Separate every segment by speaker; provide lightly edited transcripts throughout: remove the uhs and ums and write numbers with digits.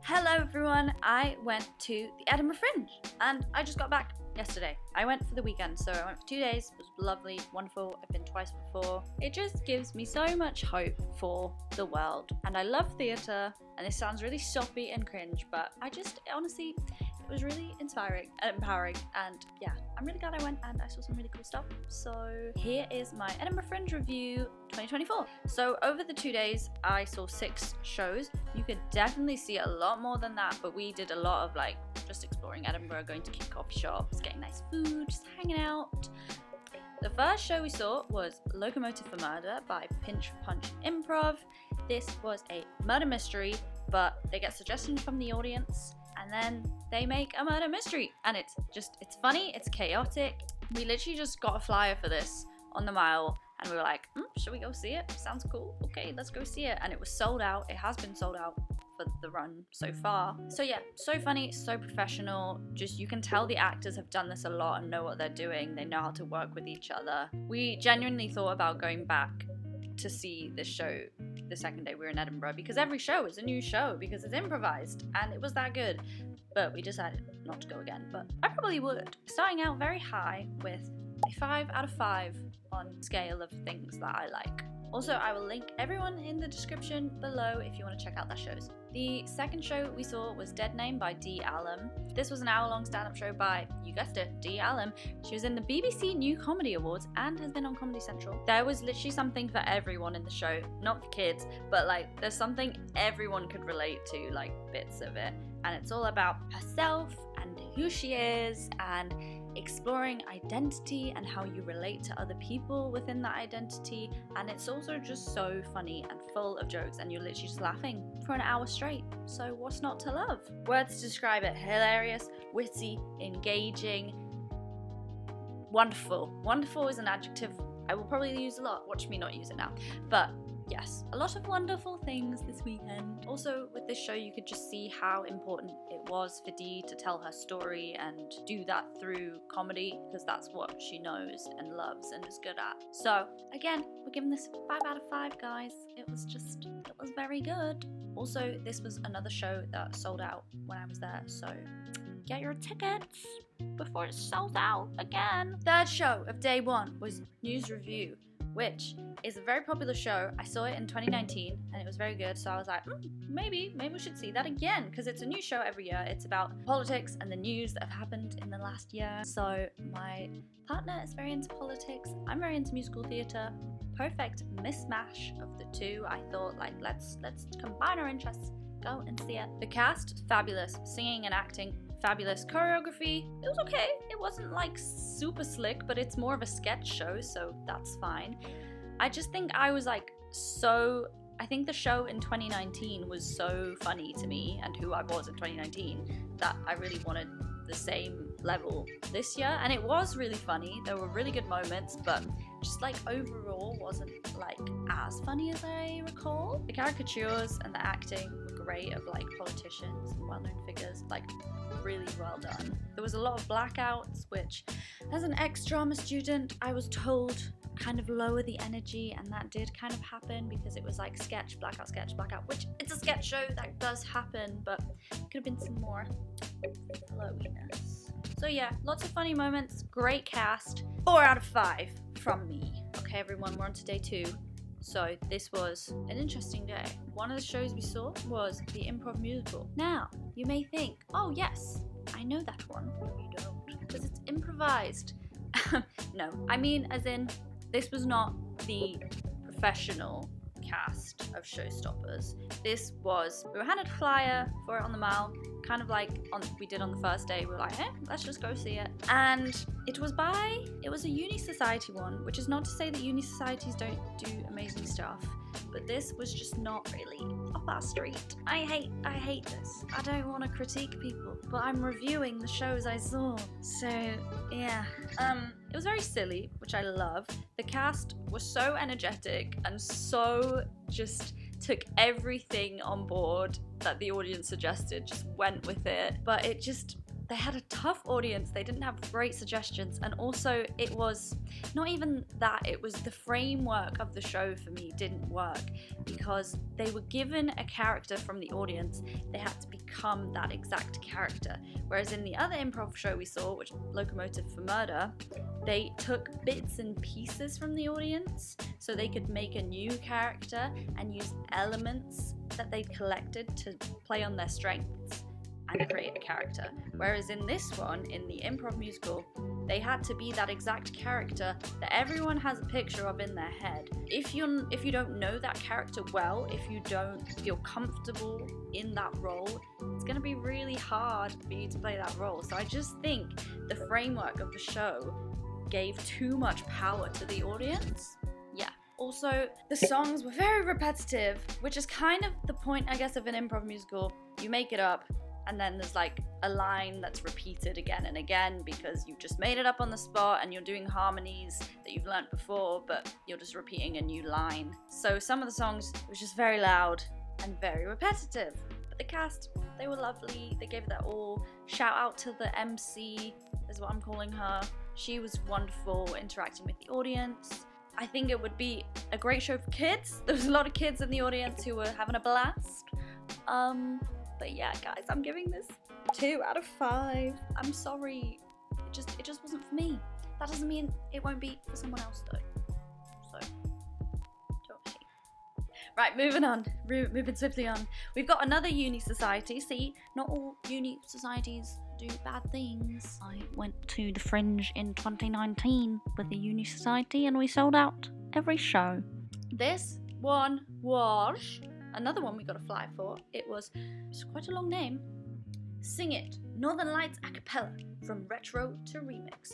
Speaker 1: Hello everyone, I went to the Edinburgh Fringe and I just got back yesterday. I went for the weekend, so I went for 2 days. It was lovely, wonderful. I've been twice before. It just gives me so much hope for the world, and I love theatre, and this sounds really soppy and cringe, but honestly, it was really inspiring and empowering, and yeah, I'm really glad I went and I saw some really cool stuff. So here is my Edinburgh Fringe review 2024. So over the 2 days, I saw 6 shows. You could definitely see a lot more than that, but we did a lot of just exploring Edinburgh, going to cute coffee shops, getting nice food, just hanging out. The first show we saw was Locomotive for Murder by Pinch Punch Improv. This was a murder mystery, but they get suggestions from the audience and then they make a murder mystery, and it's funny, it's chaotic. We literally just got a flyer for this on the mile and we were like, should we go see it? Sounds cool. Okay, let's go see it. And it was sold out. It has been sold out for the run so far. So yeah, so funny, so professional. Just, you can tell the actors have done this a lot and know what they're doing. They know how to work with each other. We genuinely thought about going back to see this show the second day we were in Edinburgh, because every show is a new show because it's improvised and it was that good. But we decided not to go again, but I probably would. Starting out very high with a 5 out of 5 on scale of things that I like. Also, I will link everyone in the description below if you want to check out their shows. The second show we saw was Dead Name by Dee Allen. This was an hour-long stand-up show by, you guessed it, Dee Allen. She was in the BBC New Comedy Awards and has been on Comedy Central. There was literally something for everyone in the show. Not for kids, but there's something everyone could relate to, bits of it. And it's all about herself and who she is and exploring identity and how you relate to other people within that identity. And it's also just so funny and full of jokes, and you're literally just laughing for an hour straight. So what's not to love? Words to describe it: hilarious, witty, engaging, wonderful. Wonderful is an adjective I will probably use a lot. Watch me not use it now. But yes, a lot of wonderful things this weekend. Also, with this show, you could just see how important it was for Dee to tell her story and do that through comedy, because that's what she knows and loves and is good at. So again, we're giving this 5 out of 5, guys. It was very good. Also, this was another show that sold out when I was there, so get your tickets before it sells out again. Third show of day 1 was News Review, which is a very popular show. I saw it in 2019 and it was very good, so I was like, maybe we should see that again, because it's a new show every year. It's about politics and the news that have happened in the last year. So my partner is very into politics, I'm very into musical theatre. Perfect mismatch of the two. I thought, let's combine our interests, go and see it. The cast, fabulous. Singing and acting, fabulous. Choreography, it was okay. It wasn't super slick, but it's more of a sketch show, so that's fine. I just think I think the show in 2019 was so funny to me, and who I was in 2019, that I really wanted the same level this year. And it was really funny. There were really good moments, but just overall wasn't as funny as I recall. The caricatures and the acting were great, of politicians and well-known figures, really well done. There was a lot of blackouts, which as an ex-drama student I was told kind of lower the energy, and that did kind of happen because it was sketch, blackout, which it's a sketch show, that does happen, but it could have been some more flowiness. So yeah, lots of funny moments, great cast, 4 out of 5 from me. Okay everyone, we're on to day 2. So this was an interesting day. One of the shows we saw was the Improv Musical. Now, you may think, oh yes, I know that one. No, you don't, because it's improvised. No, I mean as in, this was not the professional cast of Showstoppers. This was, we were handed a flyer for it on the mile, kind of we did on the first day. We were like, let's just go see it. And it was a Uni Society one, which is not to say that Uni Societies don't do amazing stuff, but this was just not really up our street. I hate this. I don't want to critique people, but I'm reviewing the shows I saw. So yeah, it was very silly, which I love. The cast was so energetic and so just took everything on board that the audience suggested, just went with it. But it they had a tough audience, they didn't have great suggestions, and also it was not even that, it was the framework of the show for me didn't work, because they were given a character from the audience, they had to become that exact character. Whereas in the other improv show we saw, which Locomotive for Murder, they took bits and pieces from the audience so they could make a new character and use elements that they'd collected to play on their strengths and create a character. Whereas in this one, in the improv musical, they had to be that exact character that everyone has a picture of in their head. If you don't know that character well, if you don't feel comfortable in that role, it's gonna be really hard for you to play that role. So I just think the framework of the show gave too much power to the audience. Yeah. Also, the songs were very repetitive, which is kind of the point, I guess, of an improv musical. You make it up, and then there's like a line that's repeated again and again because you just made it up on the spot and you're doing harmonies that you've learnt before, but you're just repeating a new line. So some of the songs were just very loud and very repetitive. But the cast, they were lovely, they gave it their all. Shout out to the MC, is what I'm calling her. She was wonderful interacting with the audience. I think it would be a great show for kids. There was a lot of kids in the audience who were having a blast. But yeah, guys, I'm giving this 2 out of 5. I'm sorry, it just wasn't for me. That doesn't mean it won't be for someone else though. So, don't hate. Right, moving on, moving swiftly on. We've got another uni society. See, not all uni societies do bad things. I went to the Fringe in 2019 with the uni society and we sold out every show. This one was another one we got a fly for. It's quite a long name. Sing It, Northern Lights a cappella, from retro to remix.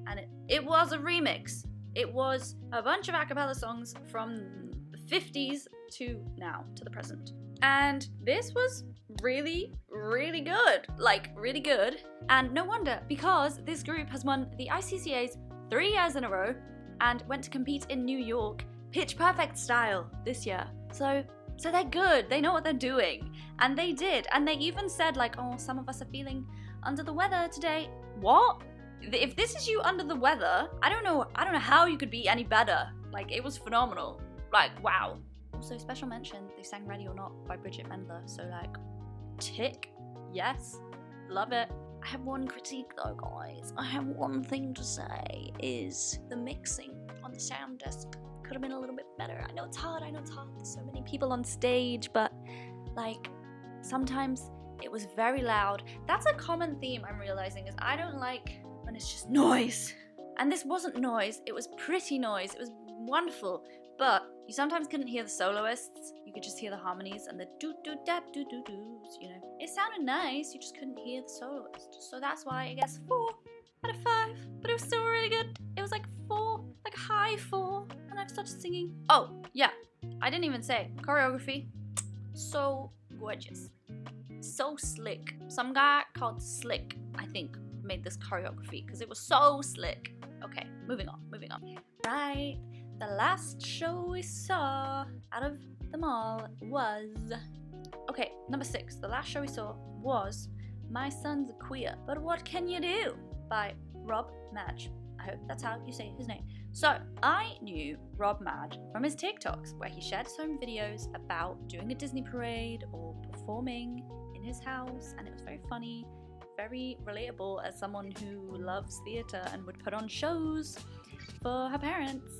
Speaker 1: And it was a remix. It was a bunch of a cappella songs from the 50s to now, to the present. And this was really, really good. Like, really good. And no wonder, because this group has won the ICCA's 3 years in a row and went to compete in New York, Pitch Perfect style, this year. So they're good, they know what they're doing. And they did, and they even said like, oh, some of us are feeling under the weather today. What? If this is you under the weather, I don't know how you could be any better. Like, it was phenomenal. Like, wow. Also, special mention, they sang Ready or Not by Bridget Mendler, so like, tick, yes, love it. I have one critique though, guys. I have one thing to say, is the mixing on the sound desk could have been a little bit better. I know it's hard, there's so many people on stage, but like, sometimes it was very loud. That's a common theme I'm realizing, is I don't like when it's just noise. And this wasn't noise, it was pretty noise, it was wonderful, but you sometimes couldn't hear the soloists, you could just hear the harmonies and the do-do-da-do-do-doos, you know. It sounded nice, you just couldn't hear the soloist. So that's why I guess 4 out of 5, but it was still really good. It was like 4, like a high 4, and I've started singing. Oh, yeah, I didn't even say, choreography, so gorgeous, so slick. Some guy called Slick, I think, made this choreography, because it was so slick. Okay, moving on. Right, the last show we saw out of them all was, okay, number 6, the last show we saw was My Son's Queer, But What Can You Do? By Rob Madge. I hope that's how you say his name. So, I knew Rob Madge from his TikToks, where he shared some videos about doing a Disney parade or performing in his house, and it was very funny, very relatable as someone who loves theatre and would put on shows for her parents.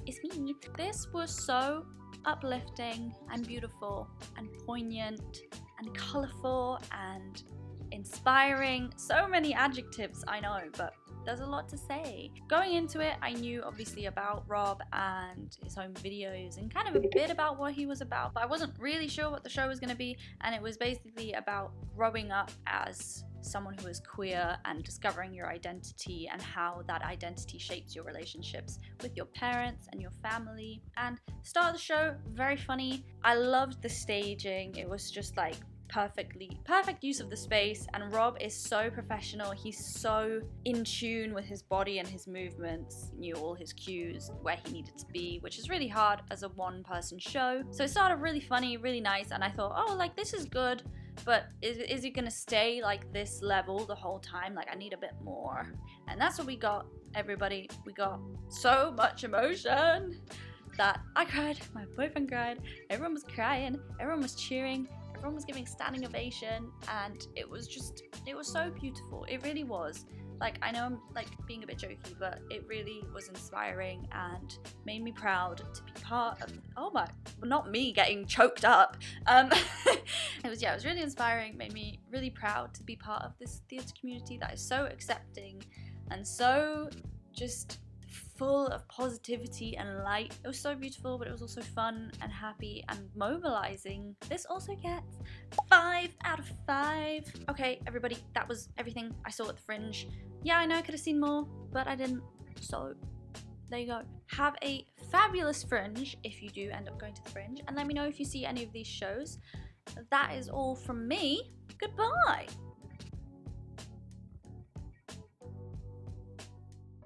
Speaker 1: It's me. This was so uplifting and beautiful and poignant and colourful and inspiring. So many adjectives, I know, but there's a lot to say. Going into it, I knew obviously about Rob and his home videos and kind of a bit about what he was about, but I wasn't really sure what the show was going to be, and it was basically about growing up as someone who is queer and discovering your identity and how that identity shapes your relationships with your parents and your family. And start of the show, very funny. I loved the staging. It was just like perfect use of the space, and Rob is so professional. He's so in tune with his body and his movements, knew all his cues, where he needed to be, which is really hard as a one-person show. So it started really funny, really nice, and I thought, oh, like, this is good, but is it gonna stay like this level the whole time? Like, I need a bit more. And that's what we got, everybody. We got so much emotion that I cried, my boyfriend cried, everyone was crying, everyone was cheering, everyone was giving standing ovation, and it was so beautiful. It really was. Like, I know I'm like being a bit jokey, but it really was inspiring and made me proud to be part of, well, not me getting choked up. It was really inspiring, made me really proud to be part of this theatre community that is so accepting and so just full of positivity and light. It was so beautiful, but it was also fun and happy and mobilizing. This also gets 5 out of 5. Okay, everybody, that was everything I saw at the Fringe. Yeah, I know I could have seen more, but I didn't, so there you go. Have a fabulous Fringe if you do end up going to the Fringe, and let me know if you see any of these shows. That is all from me. Goodbye.